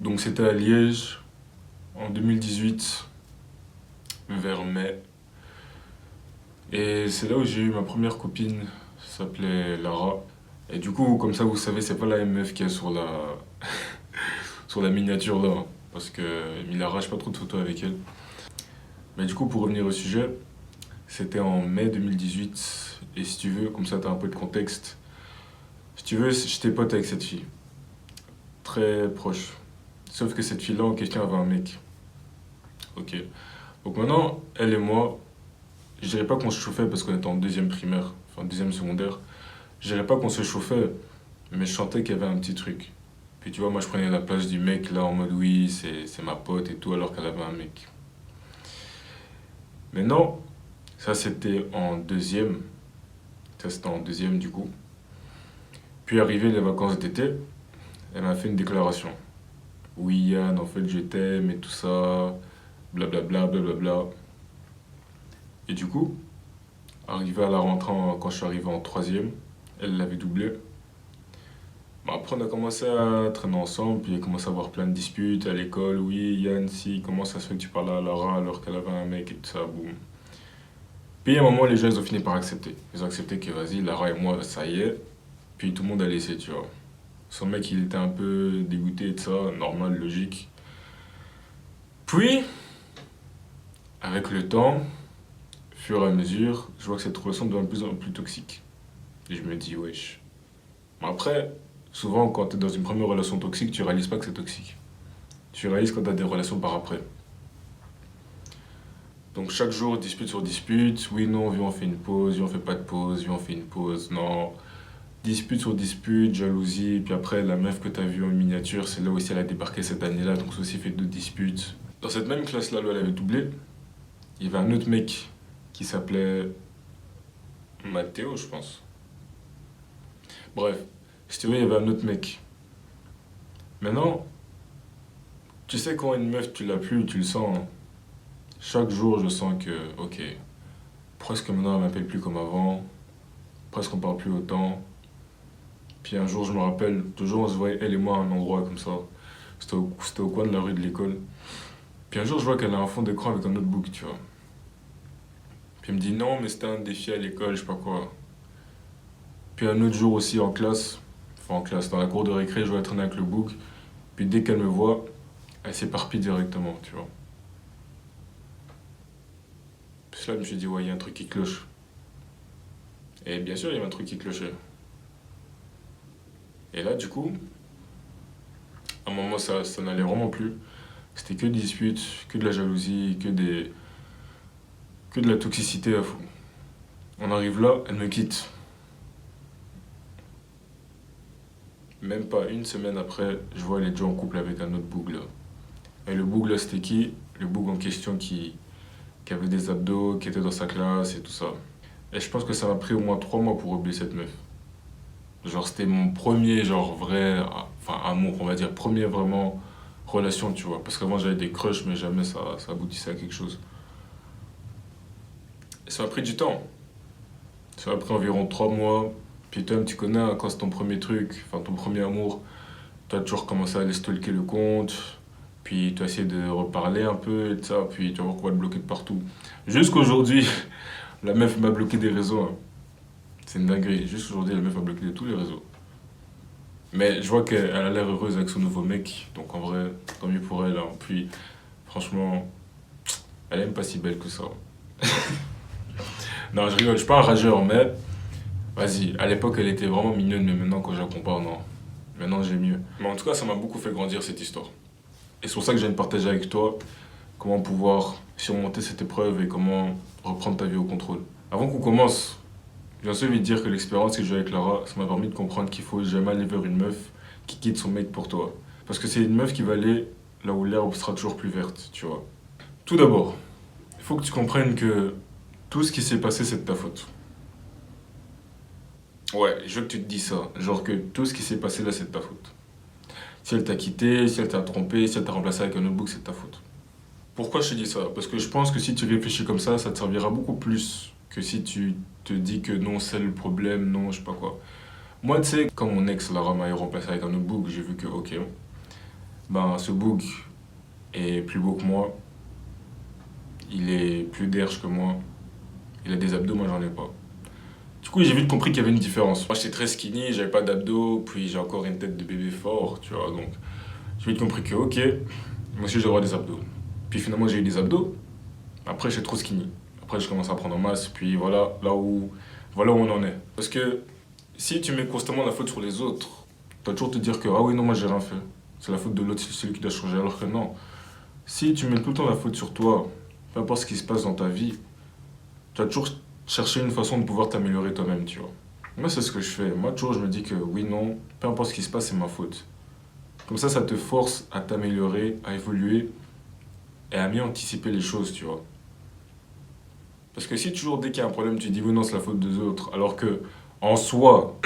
Donc c'était à Liège en 2018, vers mai. Et c'est là où j'ai eu ma première copine, ça s'appelait Lara. Et du coup, comme ça vous savez, c'est pas la même meuf qu'il y a sur sur la miniature là. Parce que Lara, j'ai pas trop de photos avec elle. Mais du coup, pour revenir au sujet, c'était en mai 2018. Et si tu veux, comme ça t'as un peu de contexte. Si tu veux, j'étais pote avec cette fille. Très proche. Sauf que cette fille-là en question avait un mec. Ok. Donc maintenant, elle et moi, je dirais pas qu'on se chauffait parce qu'on était en deuxième primaire, enfin deuxième secondaire. Je dirais pas qu'on se chauffait, mais je sentais qu'il y avait un petit truc. Puis tu vois, moi je prenais la place du mec là en mode oui, c'est ma pote et tout, alors qu'elle avait un mec. Mais non, ça c'était en deuxième. Ça c'était en deuxième du coup. Puis arrivé les vacances d'été, elle m'a fait une déclaration. Oui Yann, en fait je t'aime et tout ça, blablabla, blablabla. Et du coup, arrivé à la rentrée, quand je suis arrivé en troisième, elle l'avait doublé. Bon, après, on a commencé à traîner ensemble, puis il a commencé à avoir plein de disputes à l'école. Oui, Yann, si, comment ça se fait que tu parles à Lara alors qu'elle avait un mec et tout ça, boum. Puis à un moment, les gens, ils ont fini par accepter. Ils ont accepté que vas-y, Lara et moi, ça y est. Puis tout le monde a laissé, tu vois. Son mec, il était un peu dégoûté de ça, normal, logique. Puis, avec le temps, au fur et à mesure, je vois que cette relation devient de plus en plus toxique. Et je me dis, wesh. Bon, après, souvent, quand tu es dans une première relation toxique, tu réalises pas que c'est toxique. Tu réalises quand tu as des relations par après. Donc chaque jour, dispute sur dispute. Oui, non, viens, on fait une pause. Viens, on fait pas de pause. Viens, on fait une pause. Non. Dispute sur dispute, jalousie. Puis après, la meuf que tu as vue en miniature, c'est là aussi elle a débarqué cette année-là. Donc ça aussi fait d'autres disputes. Dans cette même classe-là, où elle avait doublé, il y avait un autre mec qui s'appelait Mathéo, je pense. Bref, si tu veux, il y avait un autre mec. Maintenant, tu sais quand une meuf, tu l'as plus, tu le sens, hein. Chaque jour, je sens que, ok, presque maintenant, elle m'appelle plus comme avant. Presque on parle plus autant. Puis un jour, je me rappelle, toujours on se voyait, elle et moi, à un endroit comme ça. C'était au coin de la rue de l'école. Puis un jour, je vois qu'elle a un fond d'écran avec un notebook, tu vois. Puis elle me dit non, mais c'était un défi à l'école, je sais pas quoi. Puis un autre jour aussi en classe, enfin en classe, dans la cour de récré, je vois elle traîner avec le book. Puis dès qu'elle me voit, elle s'éparpille directement, tu vois. Puis là, je me suis dit, ouais, il y a un truc qui cloche. Et bien sûr, il y avait un truc qui clochait. Et là, du coup, à un moment, ça n'allait vraiment plus. C'était que des disputes, que de la jalousie, que de la toxicité à fond. On arrive là, elle me quitte. Même pas une semaine après, je vois elle est déjà en couple avec un autre boug là. Et le boug là, c'était qui? Le boug en question qui avait des abdos, qui était dans sa classe et tout ça. Et je pense que ça m'a pris au moins 3 mois pour oublier cette meuf. Genre, c'était mon premier, genre, vrai, enfin, amour, on va dire, premier vraiment relation, tu vois. Parce qu'avant, j'avais des crushs, mais jamais ça aboutissait à quelque chose. Et ça m'a pris du temps. Ça m'a pris environ 3 mois. Puis toi, tu connais, hein, quand c'est ton premier truc, enfin, ton premier amour, tu as toujours commencé à aller stalker le compte. Puis tu as essayé de reparler un peu et tout ça. Puis tu vas voir qu'on va te bloquer de partout. Jusqu'aujourd'hui, la meuf m'a bloqué des réseaux, hein. C'est une dinguerie. Jusqu'aujourd'hui, la meuf a bloqué de tous les réseaux. Mais je vois qu'elle a l'air heureuse avec son nouveau mec, donc en vrai, tant mieux pour elle, hein. Puis, franchement, elle est même pas si belle que ça. Non, je rigole, je suis pas un rageur, mais vas-y, à l'époque, elle était vraiment mignonne, mais maintenant, quand je la compare, non. Maintenant, j'ai mieux. Mais en tout cas, ça m'a beaucoup fait grandir cette histoire. Et c'est pour ça que je viens de partager avec toi comment pouvoir surmonter cette épreuve et comment reprendre ta vie au contrôle. Avant qu'on commence, j'ai aussi envie de dire que l'expérience que j'ai eu avec Lara, ça m'a permis de comprendre qu'il faut jamais aller vers une meuf qui quitte son mec pour toi. Parce que c'est une meuf qui va aller là où l'herbe sera toujours plus verte, tu vois. Tout d'abord, il faut que tu comprennes que tout ce qui s'est passé, c'est de ta faute. Ouais, je veux que tu te dis ça. Genre que tout ce qui s'est passé là, c'est de ta faute. Si elle t'a quitté, si elle t'a trompé, si elle t'a remplacé avec un notebook, c'est de ta faute. Pourquoi je te dis ça? Parce que je pense que si tu réfléchis comme ça te servira beaucoup plus que si tu te dis que non, c'est le problème, non, je sais pas quoi. Moi, tu sais, quand mon ex, Lara, m'a remplacé avec un notebook, j'ai vu que, ok, Ben, ce boug est plus beau que moi, il est plus derge que moi, il a des abdos, moi j'en ai pas. Du coup, j'ai vite compris qu'il y avait une différence. Moi, j'étais très skinny, j'avais pas d'abdos, puis j'ai encore une tête de bébé fort, tu vois. Donc, j'ai vite compris que, ok, moi aussi j'ai le droit des abdos. Puis finalement, j'ai eu des abdos. Après, j'étais trop skinny. Après, je commence à prendre en masse, puis voilà où on en est. Parce que si tu mets constamment la faute sur les autres, tu vas toujours te dire que, ah oui, non, moi j'ai rien fait. C'est la faute de l'autre, c'est celui qui doit changer. Alors que non. Si tu mets tout le temps la faute sur toi, peu importe ce qui se passe dans ta vie, tu vas toujours chercher une façon de pouvoir t'améliorer toi-même, tu vois. Moi, c'est ce que je fais. Moi, toujours, je me dis que oui, non, peu importe ce qui se passe, c'est ma faute. Comme ça te force à t'améliorer, à évoluer et à mieux anticiper les choses, tu vois. Parce que si toujours, dès qu'il y a un problème, tu dis oui, non, c'est la faute des autres, alors que, en soi,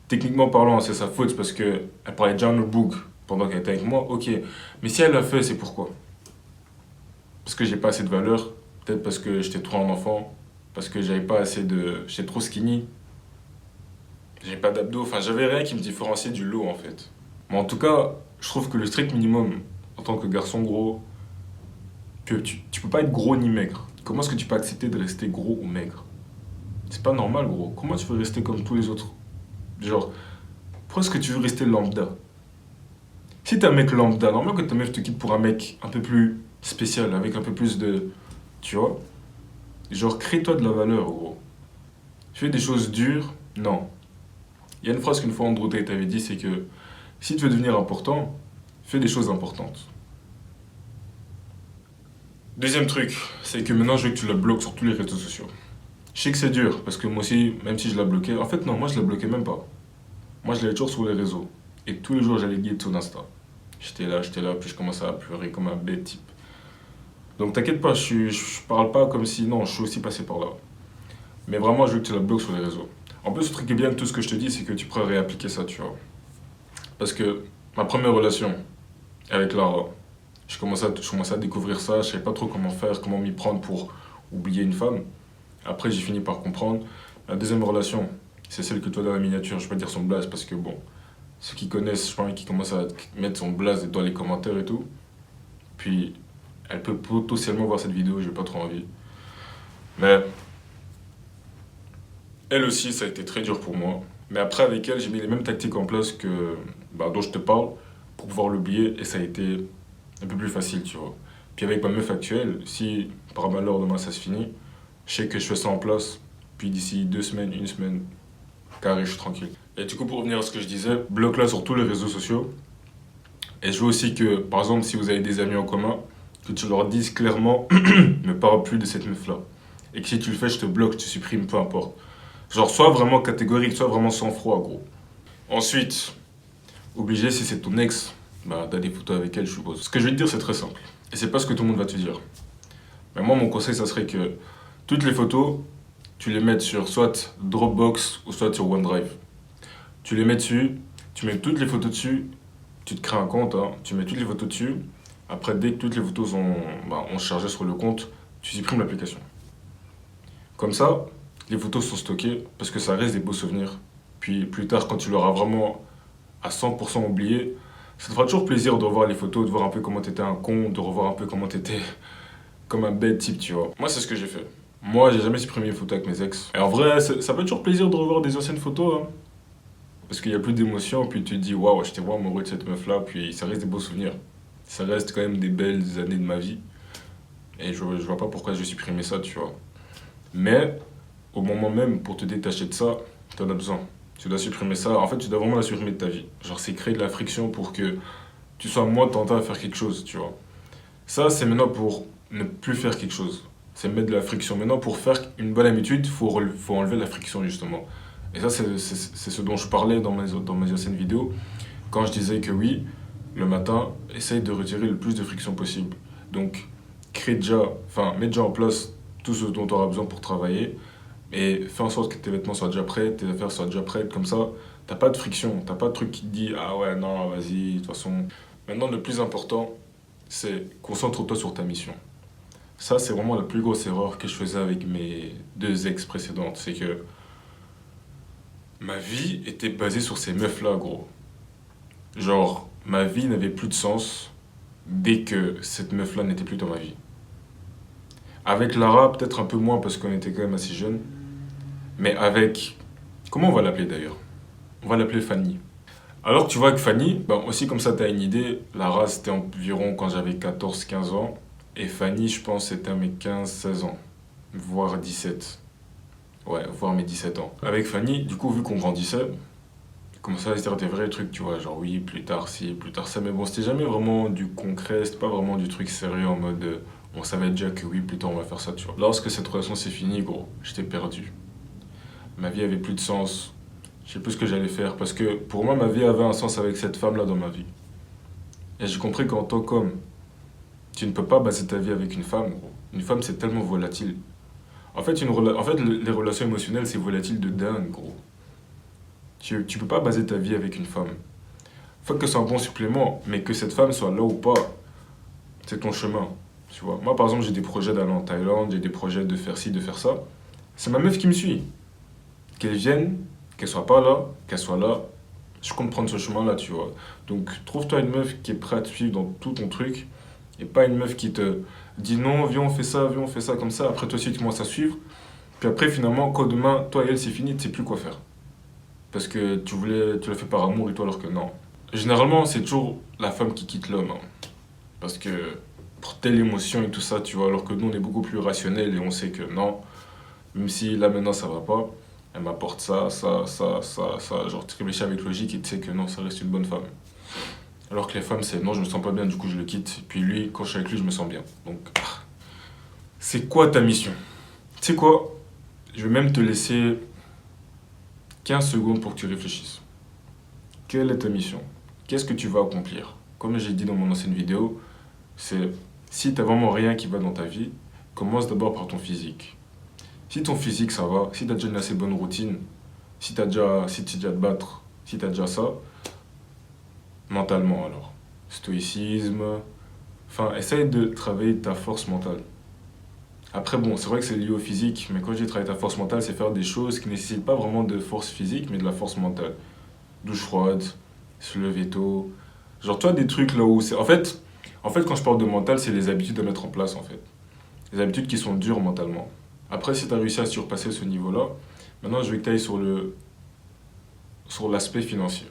techniquement parlant, c'est sa faute parce qu'elle parlait déjà le book pendant qu'elle était avec moi, ok. Mais si elle l'a fait, c'est pourquoi? Parce que j'ai pas assez de valeur, peut-être parce que j'étais trop un enfant, parce que j'avais pas assez de. J'étais trop skinny, j'avais pas d'abdos, enfin j'avais rien qui me différenciait du lot en fait. Mais en tout cas, je trouve que le strict minimum, en tant que garçon gros, que tu peux pas être gros ni maigre. Comment est-ce que tu peux accepter de rester gros ou maigre? C'est pas normal gros. Comment tu veux rester comme tous les autres? Genre, pourquoi est-ce que tu veux rester lambda? Si t'es un mec lambda, normal que ta meuf te quitte pour un mec un peu plus spécial, avec un peu plus de. Tu vois? Genre, crée-toi de la valeur, gros. Fais des choses dures, non. Il y a une phrase qu'une fois Andrew Tate avait dit, c'est que si tu veux devenir important, fais des choses importantes. Deuxième truc, c'est que maintenant je veux que tu la bloques sur tous les réseaux sociaux. Je sais que c'est dur, parce que moi aussi, même si je la bloquais, en fait non, moi je la bloquais même pas. Moi je l'avais toujours sur les réseaux. Et tous les jours j'allais guider son Insta. J'étais là, puis je commençais à pleurer comme un bête type. Donc t'inquiète pas, je parle pas comme si, non, je suis aussi passé par là. Mais vraiment, je veux que tu la bloques sur les réseaux. En plus, le truc qui est bien de tout ce que je te dis, c'est que tu pourras réappliquer ça, tu vois. Parce que ma première relation avec Lara, je commençais à découvrir ça, je savais pas trop comment faire, comment m'y prendre pour oublier une femme. Après, j'ai fini par comprendre. La deuxième relation, c'est celle que toi dans la miniature, je vais pas dire son blaze parce que bon, ceux qui connaissent, je pense qu'ils commencent à mettre son blaze dans les commentaires et tout. Puis, elle peut potentiellement voir cette vidéo, j'ai pas trop envie. Mais elle aussi, ça a été très dur pour moi. Mais après, avec elle, j'ai mis les mêmes tactiques en place que dont je te parle pour pouvoir l'oublier et ça a été un peu plus facile, tu vois. Puis avec ma meuf actuelle, si par malheur demain ça se finit, je sais que je fais ça en place, puis d'ici 2 semaines, une semaine, carré, je suis tranquille. Et du coup, pour revenir à ce que je disais, bloque-la sur tous les réseaux sociaux. Et je veux aussi que, par exemple, si vous avez des amis en commun, que tu leur dises clairement ne parle plus de cette meuf-là. Et que si tu le fais, je te bloque, je te supprime, peu importe. Genre, soit vraiment catégorique, soit vraiment sans froid, gros. Ensuite, obligé, si c'est ton ex, t'as des photos avec elle, je suppose. Ce que je vais te dire, c'est très simple. Et c'est pas ce que tout le monde va te dire. Mais moi, mon conseil, ça serait que toutes les photos, tu les mettes sur soit Dropbox ou soit sur OneDrive. Tu les mets dessus, tu mets toutes les photos dessus, tu te crées un compte, hein, tu mets toutes les photos dessus. Après, dès que toutes les photos ont chargé sur le compte, tu supprimes l'application. Comme ça, les photos sont stockées parce que ça reste des beaux souvenirs. Puis plus tard, quand tu l'auras vraiment à 100% oublié, ça te fera toujours plaisir de revoir les photos, de voir un peu comment t'étais un con, de revoir un peu comment t'étais comme un bête type, tu vois. Moi, c'est ce que j'ai fait. Moi, j'ai jamais supprimé une photo avec mes ex. Et en vrai, ça fait toujours plaisir de revoir des anciennes photos, hein. Parce qu'il y a plus d'émotion, puis tu te dis, waouh, j'étais vraiment amoureux de cette meuf-là, puis ça reste des beaux souvenirs. Ça reste quand même des belles années de ma vie. Et je vois pas pourquoi j'ai supprimé ça, tu vois. Mais, au moment même, pour te détacher de ça, t'en as besoin. Tu dois supprimer ça. En fait, tu dois vraiment la supprimer de ta vie. Genre, c'est créer de la friction pour que tu sois moins tenté à faire quelque chose, tu vois. Ça, c'est maintenant pour ne plus faire quelque chose. C'est mettre de la friction. Maintenant, pour faire une bonne habitude, faut enlever la friction, justement. Et ça, c'est ce dont je parlais dans mes anciennes vidéos. Quand je disais que oui, le matin, essaye de retirer le plus de friction possible. Donc, mets déjà en place tout ce dont tu auras besoin pour travailler. Et fais en sorte que tes vêtements soient déjà prêts, tes affaires soient déjà prêtes. Comme ça, t'as pas de friction. T'as pas de truc qui te dit, ah ouais, non, vas-y, de toute façon. Maintenant, le plus important, c'est concentre-toi sur ta mission. Ça, c'est vraiment la plus grosse erreur que je faisais avec mes deux ex précédentes. C'est que ma vie était basée sur ces meufs-là, gros. Genre, ma vie n'avait plus de sens dès que cette meuf-là n'était plus dans ma vie. Avec Lara, peut-être un peu moins parce qu'on était quand même assez jeunes, mais avec... Comment on va l'appeler d'ailleurs? On va l'appeler Fanny. Alors que tu vois que Fanny, ben aussi comme ça tu as une idée, Lara c'était environ quand j'avais 14 15 ans, et Fanny je pense c'était à mes 15 16 ans, voire 17. Ouais, voire mes 17 ans. Avec Fanny, du coup vu qu'on grandissait, commençait à se dire des vrais trucs, tu vois, genre oui, plus tard ci, plus tard ça, mais bon, c'était jamais vraiment du concret, c'était pas vraiment du truc sérieux en mode on savait déjà que oui, plus tard on va faire ça, tu vois. Lorsque cette relation s'est finie, gros, j'étais perdu. Ma vie avait plus de sens, je sais plus ce que j'allais faire, parce que pour moi, ma vie avait un sens avec cette femme-là dans ma vie. Et j'ai compris qu'en tant qu'homme, tu ne peux pas baser ta vie avec une femme, gros. Une femme, c'est tellement volatile. En fait, les relations émotionnelles, c'est volatile de dingue, gros. Tu peux pas baser ta vie avec une femme. Faut que ce soit un bon supplément, mais que cette femme soit là ou pas, c'est ton chemin. Tu vois. Moi, par exemple, j'ai des projets d'aller en Thaïlande, j'ai des projets de faire ci, de faire ça. C'est ma meuf qui me suit. Qu'elle vienne, qu'elle soit pas là, qu'elle soit là, je compte prendre ce chemin-là, tu vois. Donc, trouve-toi une meuf qui est prête à te suivre dans tout ton truc, et pas une meuf qui te dit non, viens, on fait ça comme ça. Après, toi aussi, tu commences à suivre. Puis après, finalement, quand demain, toi et elle, c'est fini, tu sais plus quoi faire. Parce que tu l'as fait par amour et toi, alors que non. Généralement, c'est toujours la femme qui quitte l'homme, hein. Parce que pour telle émotion et tout ça, tu vois, alors que nous, on est beaucoup plus rationnel et on sait que non, même si là maintenant ça va pas, elle m'apporte ça. Genre, tu réfléchis avec logique et tu sais que non, ça reste une bonne femme. Alors que les femmes, c'est non, je me sens pas bien, du coup je le quitte. Et puis lui, quand je suis avec lui, je me sens bien. Donc, c'est quoi ta mission? Tu sais quoi? Je vais même te laisser 15 secondes pour que tu réfléchisses. Quelle est ta mission? Qu'est-ce que tu vas accomplir? Comme j'ai dit dans mon ancienne vidéo, c'est si t'as vraiment rien qui va dans ta vie, commence d'abord par ton physique. Si ton physique ça va, si t'as déjà une assez bonne routine, si tu déjà te battre, si t'as déjà ça, mentalement alors. Stoïcisme, enfin essaye de travailler ta force mentale. Après bon, c'est vrai que c'est lié au physique, mais quand je dis travailler ta force mentale, c'est faire des choses qui ne nécessitent pas vraiment de force physique, mais de la force mentale. Douche froide, se lever tôt, genre toi des trucs là où c'est... En fait quand je parle de mental, c'est les habitudes à mettre en place en fait. Les habitudes qui sont dures mentalement. Après, si tu as réussi à surpasser ce niveau-là, maintenant je vais que tu ailles sur l'aspect financier.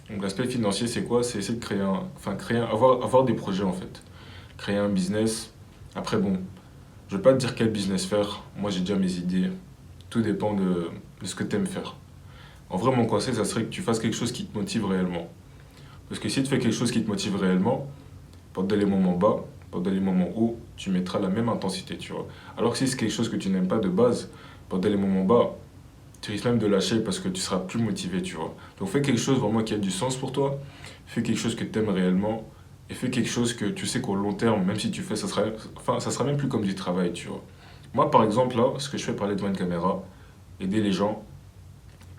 Donc l'aspect financier, c'est quoi? C'est essayer de avoir des projets en fait. Créer un business. Après, bon, je vais pas te dire quel business faire. Moi, j'ai déjà mes idées. Tout dépend de ce que tu aimes faire. En vrai, mon conseil, ça serait que tu fasses quelque chose qui te motive réellement. Parce que si tu fais quelque chose qui te motive réellement, pendant les moments bas, pendant les moments hauts, tu mettras la même intensité, tu vois. Alors que si c'est quelque chose que tu n'aimes pas de base, pendant les moments bas, tu risques même de lâcher parce que tu seras plus motivé, tu vois. Donc fais quelque chose vraiment qui a du sens pour toi, fais quelque chose que tu aimes réellement, et fais quelque chose que tu sais qu'au long terme, même si tu fais, ça sera même plus comme du travail, tu vois. Moi, par exemple, là, ce que je fais parler devant une caméra, aider les gens,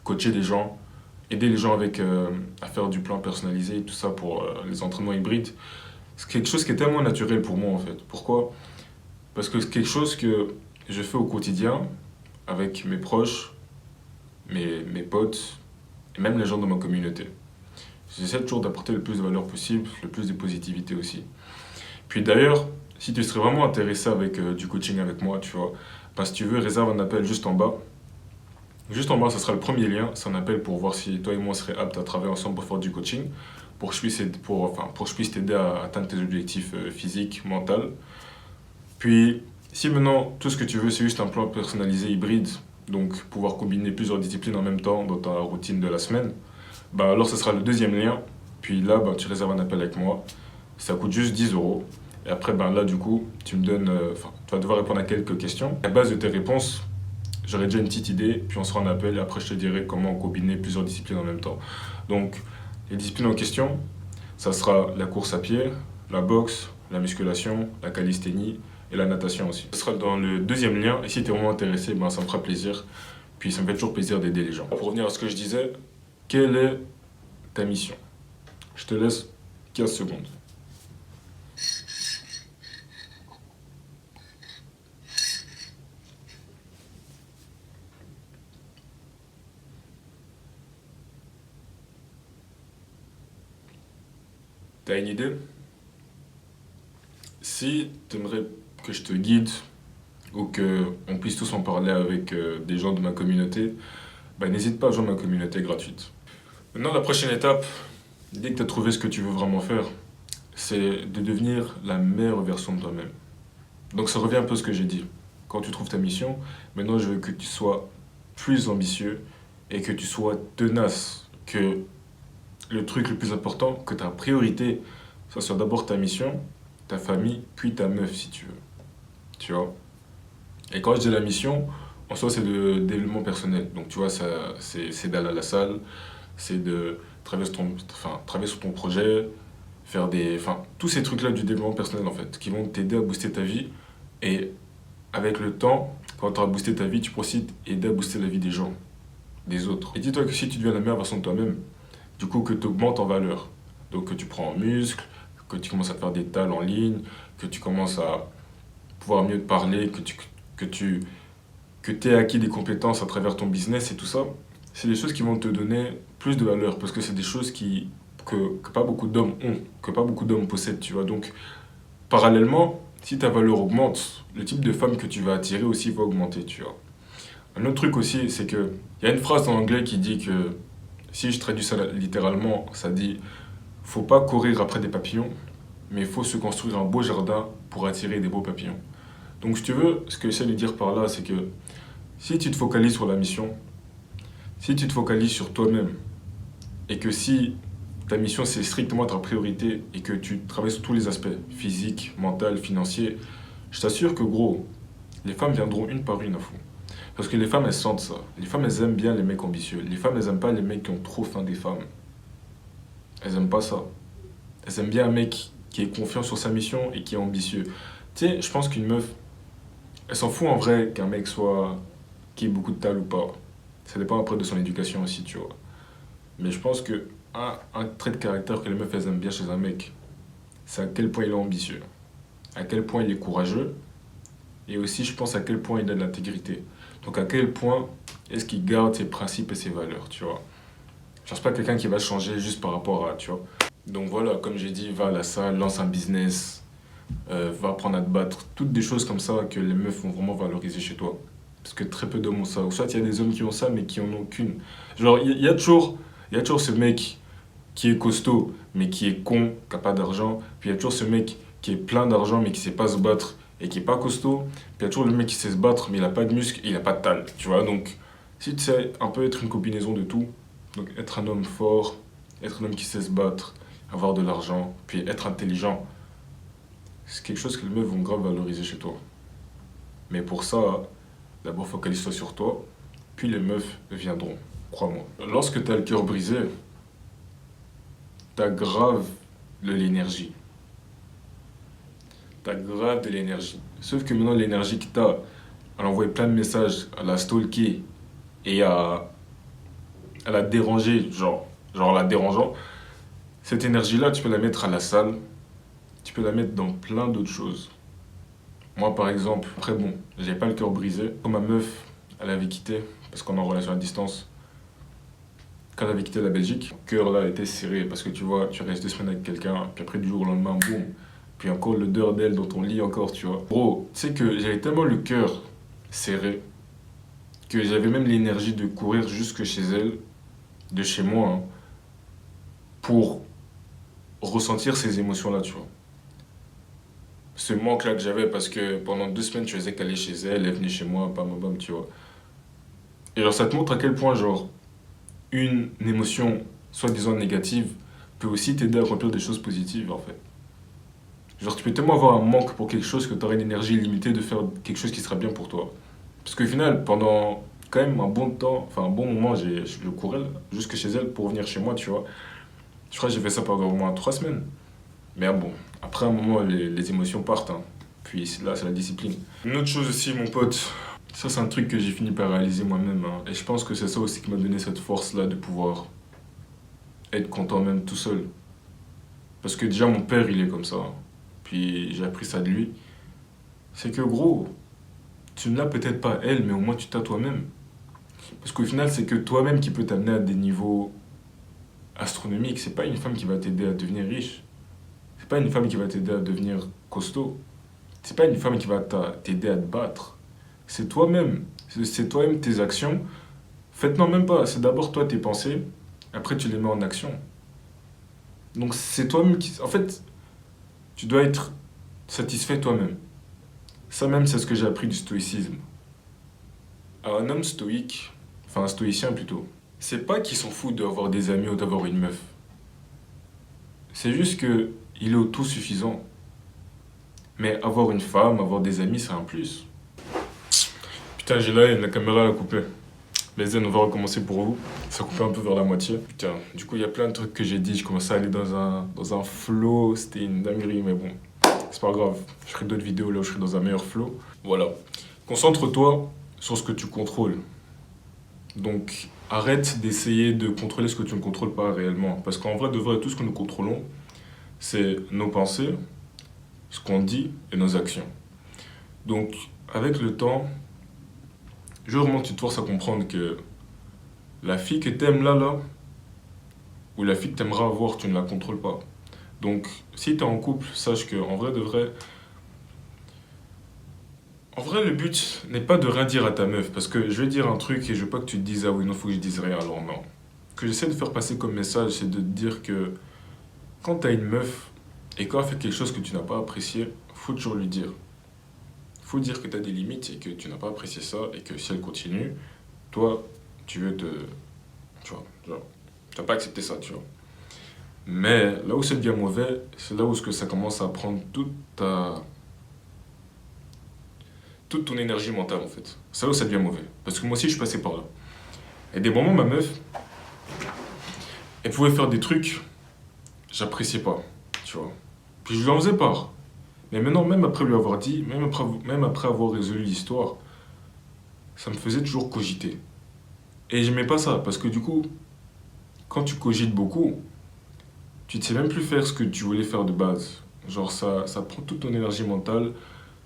coacher des gens, aider les gens à faire du plan personnalisé, tout ça pour les entraînements hybrides, c'est quelque chose qui est tellement naturel pour moi en fait. Pourquoi? Parce que c'est quelque chose que je fais au quotidien avec mes proches, mes potes et même les gens de ma communauté. J'essaie toujours d'apporter le plus de valeur possible, le plus de positivité aussi. Puis d'ailleurs, si tu serais vraiment intéressé avec du coaching avec moi, tu vois, si tu veux, réserve un appel juste en bas. Juste en bas, ce sera le premier lien. C'est un appel pour voir si toi et moi seraient aptes à travailler ensemble pour faire du coaching, pour que je puisse t'aider à atteindre tes objectifs physiques, mentaux. Puis, si maintenant tout ce que tu veux, c'est juste un plan personnalisé hybride, donc pouvoir combiner plusieurs disciplines en même temps dans ta routine de la semaine, bah alors ce sera le deuxième lien. Puis là, bah, tu réserves un appel avec moi. Ça coûte juste 10 euros. Et après, bah, là, du coup, tu me donnes. Tu vas devoir répondre à quelques questions. À base de tes réponses, j'aurai déjà une petite idée. Puis on sera en appel. Et après, je te dirai comment combiner plusieurs disciplines en même temps. Donc, les disciplines en question, ça sera la course à pied, la boxe, la musculation, la calisthénie et la natation aussi. Ce sera dans le deuxième lien. Et si tu es vraiment intéressé, ben, ça me fera plaisir. Puis ça me fait toujours plaisir d'aider les gens. Pour revenir à ce que je disais, quelle est ta mission? Je te laisse 15 secondes. T'as une idée? Si t'aimerais que je te guide ou que on puisse tous en parler avec des gens de ma communauté, bah, n'hésite pas à joindre ma communauté gratuite. Maintenant, la prochaine étape, dès que tu as trouvé ce que tu veux vraiment faire, c'est de devenir la meilleure version de toi-même. Donc ça revient un peu à ce que j'ai dit. Quand tu trouves ta mission, maintenant je veux que tu sois plus ambitieux et que tu sois tenace. Que le truc le plus important, que ta priorité, ça soit d'abord ta mission, ta famille, puis ta meuf si tu veux. Tu vois? Et quand je dis la mission, en soi c'est de développement personnel. Donc tu vois, c'est d'aller à la salle, c'est de travailler sur ton projet, enfin, tous ces trucs-là du développement personnel en fait, qui vont t'aider à booster ta vie. Et avec le temps, quand tu auras boosté ta vie, tu pourras aussi aider à booster la vie des gens, des autres. Et dis-toi que si tu deviens la meilleure version de toi-même, du coup que tu augmentes en valeur. Donc que tu prends en muscle, que tu commences à te faire des tales en ligne, que tu commences à pouvoir mieux te parler, que tu que aies acquis des compétences à travers ton business et tout ça, c'est des choses qui vont te donner plus de valeur parce que c'est des choses que pas beaucoup d'hommes ont, que pas beaucoup d'hommes possèdent, tu vois. Donc, parallèlement, si ta valeur augmente, le type de femme que tu vas attirer aussi va augmenter, tu vois. Un autre truc aussi, c'est que il y a une phrase en anglais qui dit que, si je traduis ça littéralement, ça dit faut pas courir après des papillons, mais il faut se construire un beau jardin pour attirer des beaux papillons. Donc, si tu veux, ce que j'essaie de dire par là, c'est que si tu te focalises sur la mission, si tu te focalises sur toi-même, et que si ta mission c'est strictement ta priorité et que tu travailles sur tous les aspects, physique, mental, financier, je t'assure que gros, les femmes viendront une par une à fond. Parce que les femmes elles sentent ça. Les femmes elles aiment bien les mecs ambitieux. Les femmes elles aiment pas les mecs qui ont trop faim des femmes. Elles aiment pas ça. Elles aiment bien un mec qui est confiant sur sa mission et qui est ambitieux. Tu sais, je pense qu'une meuf, elle s'en fout en vrai qu'un mec soit qui ait beaucoup de talent ou pas. Ça dépend après de son éducation aussi, tu vois. Mais je pense que un trait de caractère que les meufs elles aiment bien chez un mec, c'est à quel point il est ambitieux, à quel point il est courageux, et aussi je pense à quel point il a de l'intégrité. Donc à quel point est-ce qu'il garde ses principes et ses valeurs, tu vois. Je cherche pas quelqu'un qui va changer juste par rapport à, tu vois. Donc voilà, comme j'ai dit, va à la salle, lance un business, va apprendre à te battre, toutes des choses comme ça que les meufs vont vraiment valoriser chez toi. Parce que très peu d'hommes ont ça. Ou soit il y a des hommes qui ont ça, mais qui en ont qu'une. Genre, il y a toujours ce mec qui est costaud, mais qui est con, qui n'a pas d'argent. Puis il y a toujours ce mec qui est plein d'argent, mais qui sait pas se battre et qui est pas costaud. Puis il y a toujours le mec qui sait se battre, mais il a pas de muscle et il a pas de talle. Tu vois, donc si tu sais un peu être une combinaison de tout, donc être un homme fort, être un homme qui sait se battre, avoir de l'argent, puis être intelligent, c'est quelque chose que les meufs vont grave valoriser chez toi. Mais pour ça, d'abord focalise-toi sur toi, puis les meufs viendront, crois-moi. Lorsque tu as le cœur brisé, t'as grave de l'énergie. T'as grave de l'énergie. Sauf que maintenant, l'énergie que t'as à envoyer plein de messages, à la stalker et à la déranger, genre la dérangeant, cette énergie-là, tu peux la mettre à la salle, tu peux la mettre dans plein d'autres choses. Moi, par exemple, après, bon, j'ai pas le cœur brisé. Quand ma meuf, elle avait quitté, parce qu'on est en relation à distance, quand elle avait quitté la Belgique, le cœur là était serré parce que tu vois, tu restes 2 semaines avec quelqu'un, puis après du jour au lendemain, boum, puis encore l'odeur d'elle dans ton lit encore, tu vois. Bro, tu sais que j'avais tellement le cœur serré que j'avais même l'énergie de courir jusque chez elle, de chez moi, hein, pour ressentir ces émotions-là, tu vois. Ce manque-là que j'avais parce que pendant 2 semaines, je faisais qu'aller chez elle, elle venait chez moi, bam, bam, bam, tu vois. Et genre, ça te montre à quel point, genre, une émotion soi-disant négative peut aussi t'aider à remplir des choses positives en fait. Genre tu peux tellement avoir un manque pour quelque chose que tu auras une énergie limitée de faire quelque chose qui sera bien pour toi. Parce qu'au final, pendant quand même un bon temps, enfin un bon moment, je courais jusque chez elle pour venir chez moi, tu vois. Je crois que j'ai fait ça pendant au moins 3 semaines. Mais bon, après un moment, les émotions partent, hein. Puis là, c'est la discipline. Une autre chose aussi, mon pote, ça c'est un truc que j'ai fini par réaliser moi-même, hein. Et je pense que c'est ça aussi qui m'a donné cette force-là de pouvoir être content même tout seul. Parce que déjà mon père il est comme ça, hein. Puis j'ai appris ça de lui. C'est que gros, tu ne l'as peut-être pas elle, mais au moins tu t'as toi-même. Parce qu'au final c'est que toi-même qui peut t'amener à des niveaux astronomiques. C'est pas une femme qui va t'aider à devenir riche. C'est pas une femme qui va t'aider à devenir costaud. C'est pas une femme qui va t'aider à te battre. C'est toi-même. C'est toi-même tes actions. Faites non même pas. C'est d'abord toi tes pensées. Après tu les mets en action. Donc c'est toi-même qui... En fait, tu dois être satisfait toi-même. Ça même, c'est ce que j'ai appris du stoïcisme. À un homme stoïque, enfin un stoïcien plutôt, c'est pas qu'il s'en fout d'avoir des amis ou d'avoir une meuf. C'est juste que il est autosuffisant. Mais avoir une femme, avoir des amis, c'est un plus. Putain, j'ai la haine, la caméra elle a coupé. Les zen, on va recommencer pour vous. Ça a coupé un peu vers la moitié. Putain, du coup, il y a plein de trucs que j'ai dit. Je commençais à aller dans un flow. C'était une dinguerie, mais bon, c'est pas grave. Je ferai d'autres vidéos là où je serai dans un meilleur flow. Voilà. Concentre-toi sur ce que tu contrôles. Donc, arrête d'essayer de contrôler ce que tu ne contrôles pas réellement. Parce qu'en vrai, de vrai, tout ce que nous contrôlons, c'est nos pensées, ce qu'on dit et nos actions. Donc, avec le temps, je veux vraiment que tu te forces à comprendre que la fille que t'aimes là, ou la fille que t'aimeras avoir, tu ne la contrôles pas. Donc, si t'es en couple, sache que en vrai de vrai, le but n'est pas de rien dire à ta meuf, parce que je vais dire un truc et je veux pas que tu te dises ah oui, non, faut que je dise rien, alors non. Ce que j'essaie de faire passer comme message, c'est de te dire que quand t'as une meuf et quand elle fait quelque chose que tu n'as pas apprécié, faut toujours lui dire. Faut dire que t'as des limites et que tu n'as pas apprécié ça et que si elle continue, toi, tu veux te. Tu vois, genre, tu vas pas accepter ça, tu vois. Mais là où ça devient mauvais, c'est là où ça commence à prendre toute ton énergie mentale en fait. C'est là où ça devient mauvais. Parce que moi aussi je suis passé par là. Et des moments, ma meuf, elle pouvait faire des trucs, j'appréciais pas, tu vois. Puis je lui en faisais part. Mais maintenant, même après lui avoir dit, même après avoir résolu l'histoire, ça me faisait toujours cogiter. Et j'aimais pas ça, parce que du coup, quand tu cogites beaucoup, tu ne sais même plus faire ce que tu voulais faire de base. Genre, ça prend toute ton énergie mentale,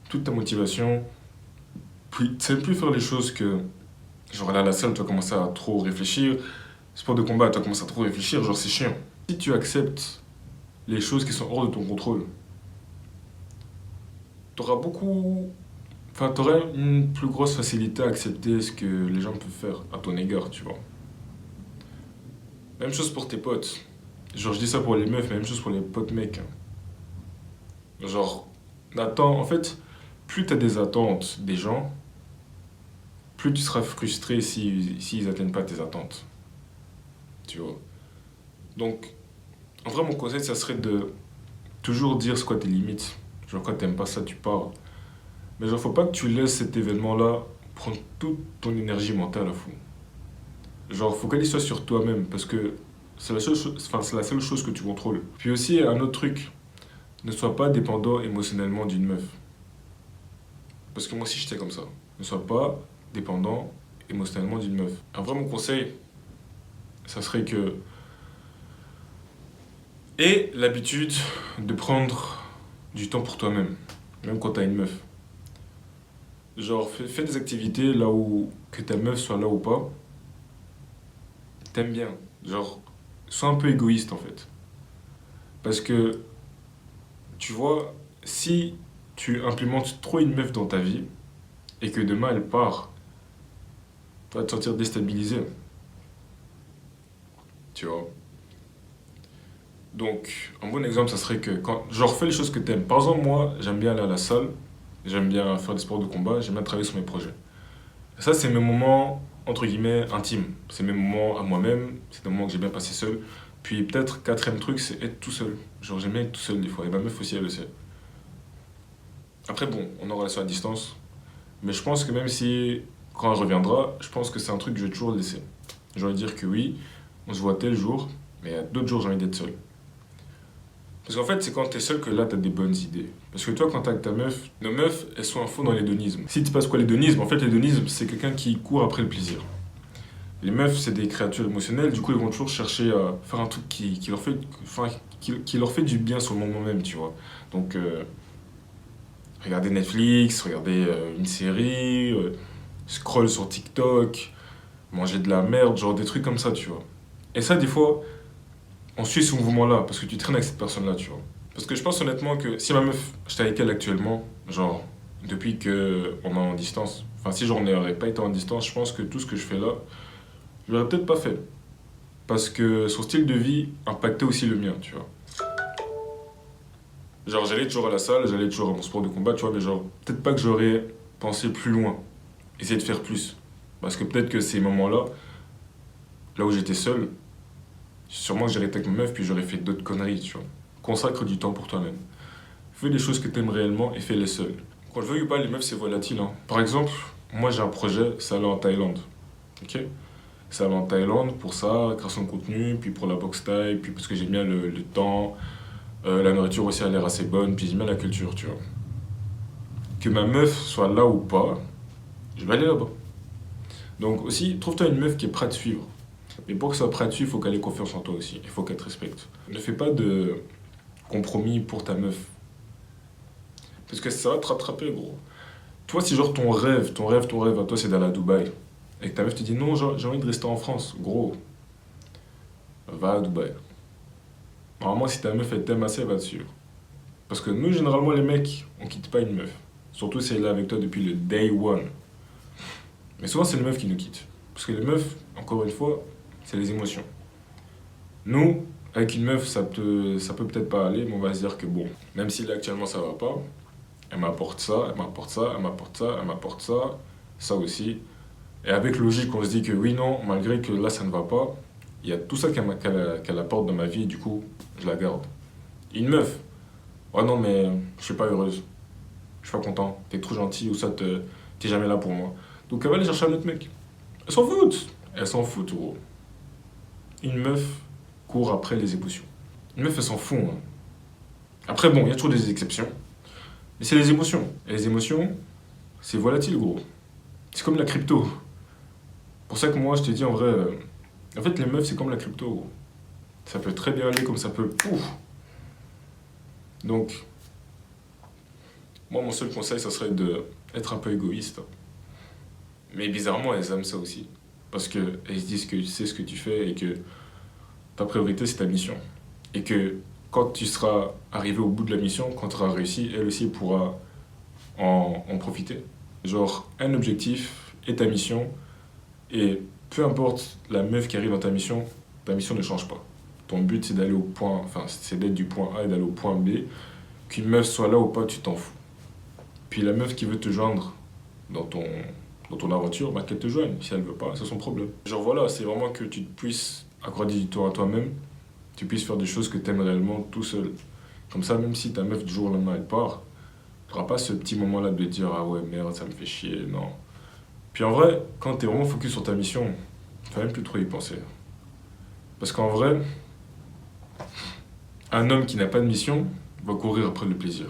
toute ta motivation. Puis, tu ne sais même plus faire les choses que. Genre, là, à la salle, tu vas commencer à trop réfléchir. Sport de combat, tu vas commencer à trop réfléchir. Genre, c'est chiant. Si tu acceptes les choses qui sont hors de ton contrôle, tu auras beaucoup. Enfin, tu auras une plus grosse facilité à accepter ce que les gens peuvent faire à ton égard, tu vois. Même chose pour tes potes. Genre, je dis ça pour les meufs, mais même chose pour les potes mecs, hein. Genre, en fait, plus tu as des attentes des gens, plus tu seras frustré s'ils n'atteignent pas tes attentes. Tu vois. Donc, en vrai, mon conseil, ça serait de toujours dire ce quoi tes limites. Genre, quand t'aimes pas ça, tu pars. Mais genre, faut pas que tu laisses cet événement-là prendre toute ton énergie mentale à fond. Genre, focalise-toi sur toi-même, parce que c'est la seule chose, enfin, c'est la seule chose que tu contrôles. Puis aussi, un autre truc, ne sois pas dépendant émotionnellement d'une meuf. Parce que moi aussi, j'étais comme ça. Ne sois pas dépendant émotionnellement d'une meuf. Un vrai, mon conseil, ça serait que aie l'habitude de prendre du temps pour toi-même, même quand t'as une meuf. Genre, fais des activités là où, que ta meuf soit là ou pas, t'aimes bien. Genre, sois un peu égoïste en fait. Parce que, tu vois, si tu implémentes trop une meuf dans ta vie et que demain elle part, tu vas te sentir déstabilisé. Tu vois. Donc, un bon exemple, ça serait que genre, fais les choses que t'aimes. Par exemple, moi, j'aime bien aller à la salle, j'aime bien faire des sports de combat, j'aime bien travailler sur mes projets. Ça, c'est mes moments, entre guillemets, intimes. C'est mes moments à moi-même, c'est des moments que j'ai bien passé seul. Puis peut-être, quatrième truc, c'est être tout seul. Genre, j'aime bien être tout seul des fois. Et ma meuf aussi, elle le sait. Après, bon, on est en relation à distance. Mais je pense que même si, quand elle reviendra, je pense que c'est un truc que je vais toujours laisser. J'ai envie de dire que oui, on se voit tel jour, mais il y a d'autres jours, j'ai envie d'être seul. Parce qu'en fait, c'est quand t'es seul que là, t'as des bonnes idées. Parce que toi, quand t'es avec ta meuf, nos meufs, elles sont à fond dans l'hédonisme. Si tu passes quoi l'hédonisme? En fait, l'hédonisme, c'est quelqu'un qui court après le plaisir. Les meufs, c'est des créatures émotionnelles, du coup, ils vont toujours chercher à faire un truc qui leur fait du bien sur le moment même, tu vois. Donc, regarder Netflix, regarder une série, scroll sur TikTok, manger de la merde, genre des trucs comme ça, tu vois. Et ça, des fois, on suit ce mouvement-là, parce que tu traînes avec cette personne-là, tu vois. Parce que je pense honnêtement que si ma meuf, j'étais avec elle actuellement, genre, depuis que on est en distance, enfin, si j'en aurais pas été en distance, je pense que tout ce que je fais là, je l'aurais peut-être pas fait. Parce que son style de vie impactait aussi le mien, tu vois. Genre, j'allais toujours à la salle, j'allais toujours à mon sport de combat, tu vois, mais genre, peut-être pas que j'aurais pensé plus loin, essayer de faire plus. Parce que peut-être que ces moments-là, là où j'étais seul, sûrement que j'aurais été avec ma meuf, puis j'aurais fait d'autres conneries, tu vois. Consacre du temps pour toi-même. Fais les choses que t'aimes réellement et fais-les seul. Qu'on le veuille ou pas, les meufs, c'est volatile, hein. Par exemple, moi j'ai un projet, c'est aller en Thaïlande. Ok? C'est aller en Thaïlande pour ça, création de contenu, puis pour la boxe thaï, puis parce que j'aime bien le temps, la nourriture aussi a l'air assez bonne, puis j'aime bien la culture, tu vois. Que ma meuf soit là ou pas, je vais aller là-bas. Donc aussi, trouve-toi une meuf qui est prête à te suivre. Mais pour que ça soit prête à te suivre, il faut qu'elle ait confiance en toi aussi. Il faut qu'elle te respecte. Ne fais pas de compromis pour ta meuf. Parce que ça va te rattraper, gros. Toi, si genre ton rêve à toi, c'est d'aller à Dubaï, et que ta meuf te dit non, j'ai envie de rester en France, gros, va à Dubaï. Normalement, si ta meuf elle t'aime assez, elle va te suivre. Parce que nous, généralement, les mecs, on quitte pas une meuf. Surtout si elle est avec toi depuis le day one. Mais souvent, c'est les meufs qui nous quittent. Parce que les meufs, encore une fois, c'est les émotions. Nous, avec une meuf, ça peut peut-être pas aller, mais on va se dire que bon, même si là actuellement ça va pas, elle m'apporte ça, elle m'apporte ça, elle m'apporte ça, elle m'apporte ça, ça aussi. Et avec logique, on se dit que oui, non, malgré que là ça ne va pas, il y a tout ça qu'elle apporte dans ma vie, et du coup, je la garde. Une meuf, oh non, mais je suis pas heureuse, je suis pas content, t'es trop gentil ou ça, t'es jamais là pour moi. Donc elle va aller chercher un autre mec. Elle s'en fout, gros. Une meuf court après les émotions. Une meuf, elle s'en fout, hein. Après, bon, il y a toujours des exceptions. Mais c'est les émotions. Et les émotions, c'est volatile, gros. C'est comme la crypto. Pour ça que moi, je te dis en vrai, en fait, les meufs, c'est comme la crypto, gros. Ça peut très bien aller comme ça peut. Pouf. Donc, moi, mon seul conseil, ça serait d'être un peu égoïste. Mais bizarrement, elles aiment ça aussi. Parce qu'elles se disent que tu sais ce que tu fais et que ta priorité, c'est ta mission. Et que quand tu seras arrivé au bout de la mission, quand tu auras réussi, elle aussi pourra en profiter. Genre, un objectif est ta mission, et peu importe la meuf qui arrive dans ta mission ne change pas. Ton but, c'est d'aller au point, enfin, c'est d'être du point A et d'aller au point B. Qu'une meuf soit là ou pas, tu t'en fous. Puis la meuf qui veut te joindre dans ton aventure, bah, qu'elle te joigne. Si elle veut pas, c'est son problème. Genre voilà, c'est vraiment que tu puisses accorder du temps à toi-même, tu puisses faire des choses que tu aimes réellement tout seul. Comme ça, même si ta meuf du jour au lendemain elle part, tu n'auras pas ce petit moment-là de dire ah ouais merde, ça me fait chier, non. Puis en vrai, quand tu es vraiment focus sur ta mission, tu vas même plus trop y penser. Parce qu'en vrai, un homme qui n'a pas de mission va courir après le plaisir.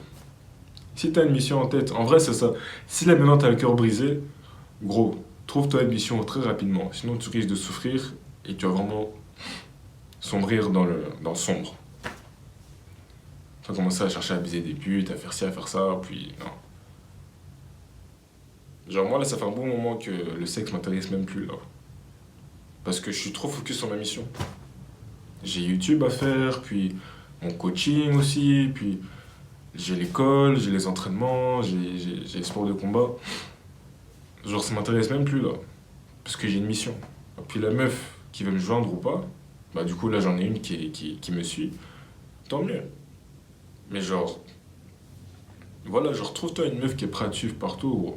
Si tu as une mission en tête, en vrai c'est ça. Si là maintenant tu as le cœur brisé, gros, trouve-toi une mission très rapidement. Sinon tu risques de souffrir et tu vas vraiment sombrer dans le sombre. Tu vas commencer à chercher à baiser des putes, à faire ci, à faire ça, puis non. Genre moi là ça fait un bon moment que le sexe m'intéresse même plus là. Parce que je suis trop focus sur ma mission. J'ai YouTube à faire, puis mon coaching aussi, puis j'ai l'école, j'ai les entraînements, j'ai le sport de combat. Genre ça m'intéresse même plus là. Parce que j'ai une mission. Puis la meuf qui veut me joindre ou pas, bah du coup là j'en ai une qui me suit. Tant mieux. Mais genre, voilà, genre trouve-toi une meuf qui est prête à te suivre partout, gros.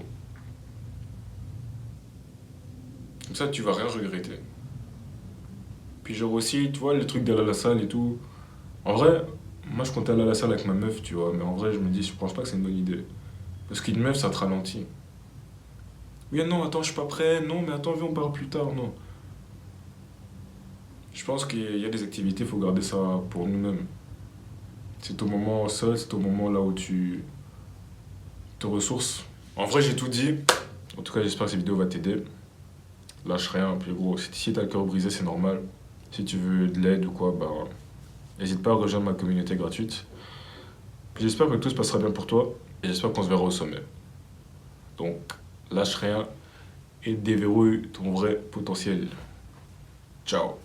Comme ça tu vas rien regretter. Puis genre aussi, tu vois, le truc d'aller à la salle et tout. En vrai, moi je comptais aller à la salle avec ma meuf, tu vois. Mais en vrai, je me dis, je pense pas que c'est une bonne idée. Parce qu'une meuf, ça te ralentit. Oui, non, attends, je suis pas prêt. Non, mais attends, viens, on parle plus tard. Non. Je pense qu'il y a des activités, il faut garder ça pour nous-mêmes. C'est au moment seul, c'est au moment là où tu te ressources. En vrai, j'ai tout dit. En tout cas, j'espère que cette vidéo va t'aider. Lâche rien, puis gros, si t'as le cœur brisé, c'est normal. Si tu veux de l'aide ou quoi, bah, n'hésite pas à rejoindre ma communauté gratuite. Puis j'espère que tout se passera bien pour toi et j'espère qu'on se verra au sommet. Donc, lâche rien et déverrouille ton vrai potentiel. Ciao.